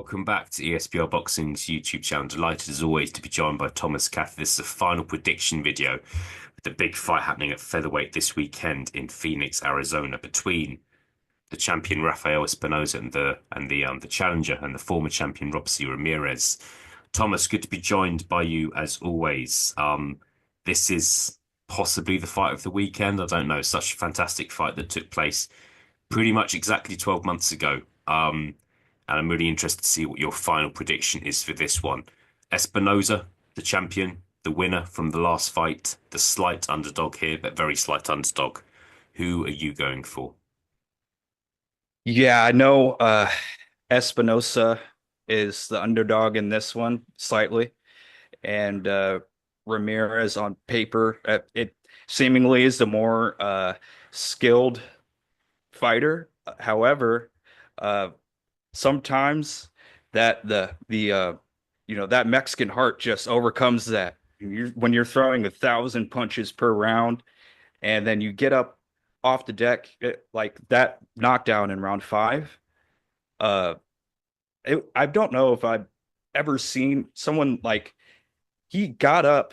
Welcome back to ESBR Boxing's YouTube channel. Delighted as always to be joined by Thomas Cath. This is a final prediction video with the big fight happening at featherweight this weekend in Phoenix, Arizona, between the champion Rafael Espinoza and the challenger and the former champion Robeisy Ramirez. Thomas, good to be joined by you as always. This is possibly the fight of the weekend. I don't know. Such a fantastic fight that took place pretty much exactly 12 months ago. And I'm really interested to see what your final prediction is for this one. Espinoza, the champion, the winner from the last fight, the slight underdog here, but very slight underdog. Who are you going for? Yeah, I know Espinosa is the underdog in this one slightly, and Ramirez on paper it seemingly is the more skilled fighter. However, uh, sometimes that that Mexican heart just overcomes that. When you're throwing 1,000 punches per round, and then you get up off the deck like that knockdown in round five. Uh, I don't know if I've ever seen someone like he got up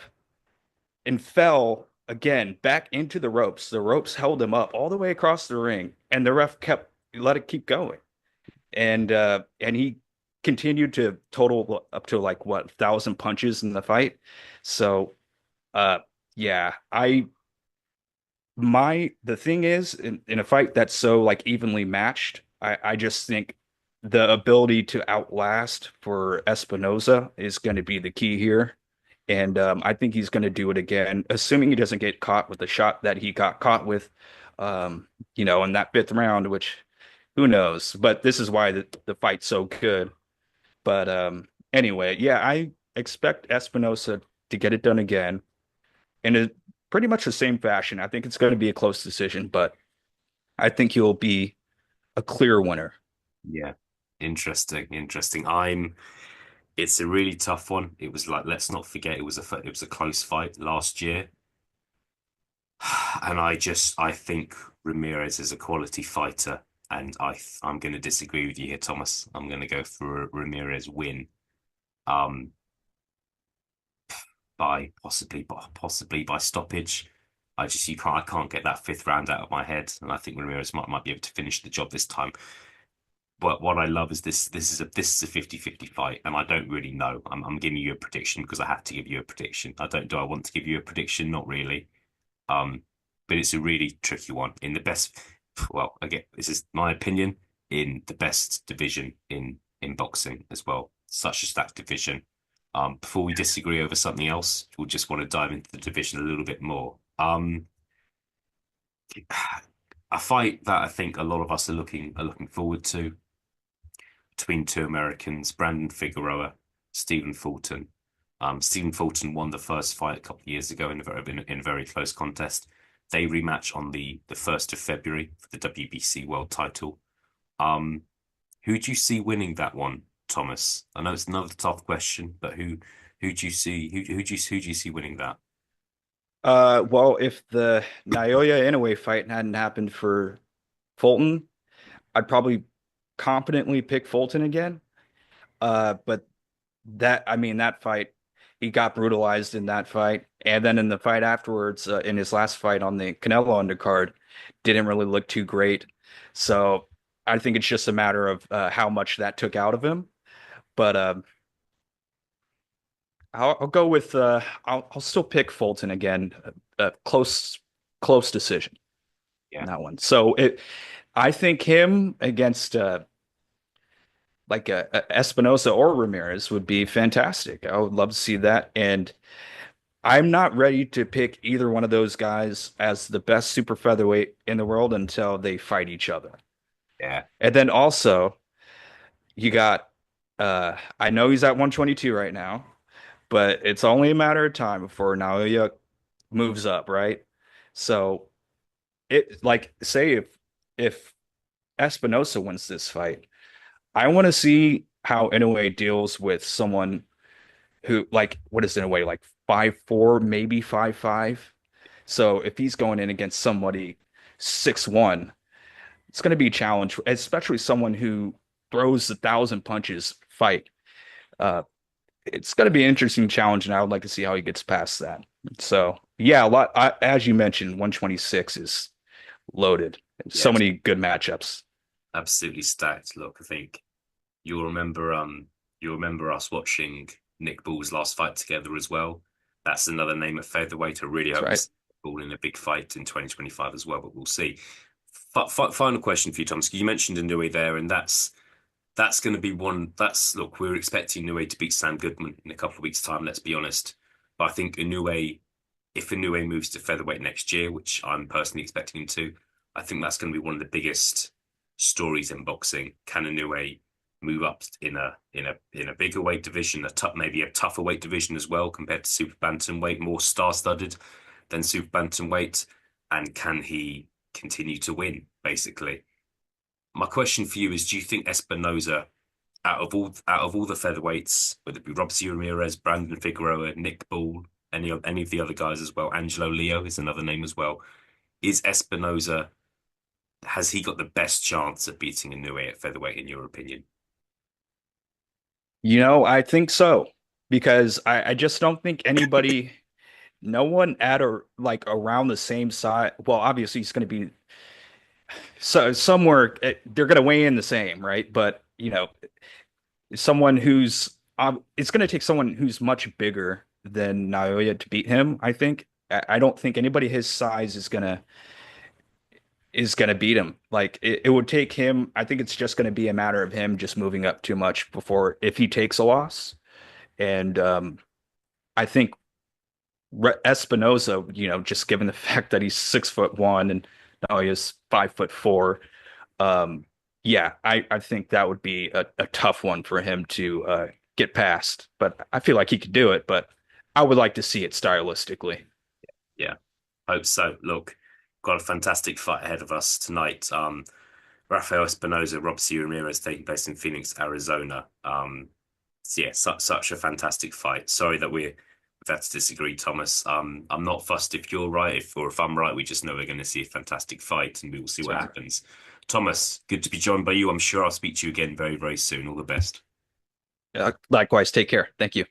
and fell again back into the ropes. The ropes held him up all the way across the ring, and the ref kept let it keep going. And he continued to total up to like what 1,000 punches in the fight. So uh yeah, I my the thing is in a fight that's so like evenly matched, I just think the ability to outlast for Espinoza is going to be the key here. And I think he's going to do it again, assuming he doesn't get caught with the shot that he got caught with, in that fifth round, which who knows? But this is why the fight's so good. But anyway, yeah, I expect Espinosa to get it done again in pretty much the same fashion. I think it's going to be a close decision, but I think he'll be a clear winner. Yeah, interesting, interesting. It's a really tough one. It was like, let's not forget, it was a close fight last year. And I think Ramirez is a quality fighter, and I'm going to disagree with you here, Thomas. I'm going to go for a Ramirez win, um, by possibly by stoppage. I can't get that fifth round out of my head, and I think Ramirez might be able to finish the job this time. But what I love is this is a 50-50 fight, and I don't really know. I'm giving you a prediction because I have to give you a prediction. I don't Do I want to give you a prediction? Not really. Um, but it's a really tricky one. In the best, well, again, this is my opinion, in the best division in boxing as well, such a stacked division. Before we disagree over something else, we'll just want to dive into the division a little bit more. A fight that I think a lot of us are looking forward to, between two Americans, Brandon Figueroa, Stephen Fulton. Stephen Fulton won the first fight a couple of years ago in a very close contest. They rematch on the 1st of February for the WBC world title. Um, who do you see winning that one, Thomas? I know it's another tough question, but who do you see who do you see winning that? Well, if the Naoya Inoue fight hadn't happened for Fulton, I'd probably confidently pick Fulton again. But that fight, he got brutalized in that fight, and then in the fight afterwards, in his last fight on the Canelo undercard, didn't really look too great. So I think it's just a matter of how much that took out of him. But I'll go with I'll still pick Fulton again. Close decision in Yeah. that one. So I think him against like a Espinosa or Ramirez would be fantastic. I would love to see that. And I'm not ready to pick either one of those guys as the best super featherweight in the world until they fight each other. Yeah. And then also you got I know he's at 122 right now, but it's only a matter of time before Naoya moves up, right? So it like say if Espinosa wins this fight, I want to see how Inoue deals with someone who like what is Inoue like 5'4", maybe 5'5". So if he's going in against somebody 6'1", it's going to be a challenge, especially someone who throws 1,000 punches fight. Uh, it's going to be an interesting challenge, and I would like to see how he gets past that. So, yeah, as you mentioned, 126 is loaded. So Yeah, many good matchups. absolutely stacked. Look, I think you'll remember you'll remember us watching Nick Ball's last fight together as well. That's another name at featherweight. I really That's hope we right. see Ball in a big fight in 2025 as well, but we'll see. Final question for you, Thomas. You mentioned Inoue there, and that's going to be one. That's look, we're expecting Inoue to beat Sam Goodman in a couple of weeks' time. Let's be honest, but I think Inoue, if Inoue moves to featherweight next year, which I'm personally expecting him to, I think that's going to be one of the biggest stories in boxing. Can Inoue move up in a bigger weight division, maybe a tougher weight division as well compared to super bantamweight, more star-studded than super bantamweight, and can he continue to win? Basically, my question for you is: do you think Espinoza, out of all the featherweights, whether it be Robeisy Ramirez, Brandon Figueroa, Nick Ball, any of the other guys as well, Angelo Leo is another name as well, is Espinoza, has he got the best chance of beating Inoue at featherweight in your opinion? I think so because I just don't think anybody, no one at or like around the same size. Well, obviously he's going to be so somewhere they're going to weigh in the same, right? But someone who's it's going to take someone who's much bigger than Naoya to beat him. I think. I don't think anybody his size is gonna beat him. Like it would take him. I think it's just going to be a matter of him just moving up too much before if he takes a loss. And I think Espinoza, just given the fact that he's 6'1" and now he is 5'4", yeah, I think that would be a tough one for him to get past. But I feel like he could do it, but I would like to see it stylistically. Yeah, hope so. Look, got a fantastic fight ahead of us tonight. Rafael Espinoza, Robeisy Ramirez taking place in Phoenix, Arizona. So yeah, such a fantastic fight. Sorry that we've had to disagree, Thomas. I'm not fussed if you're right, if I'm right. We just know we're going to see a fantastic fight, and we will see what So, happens. Thomas, good to be joined by you. I'm sure I'll speak to you again very, very soon. All the best. likewise, take care. Thank you.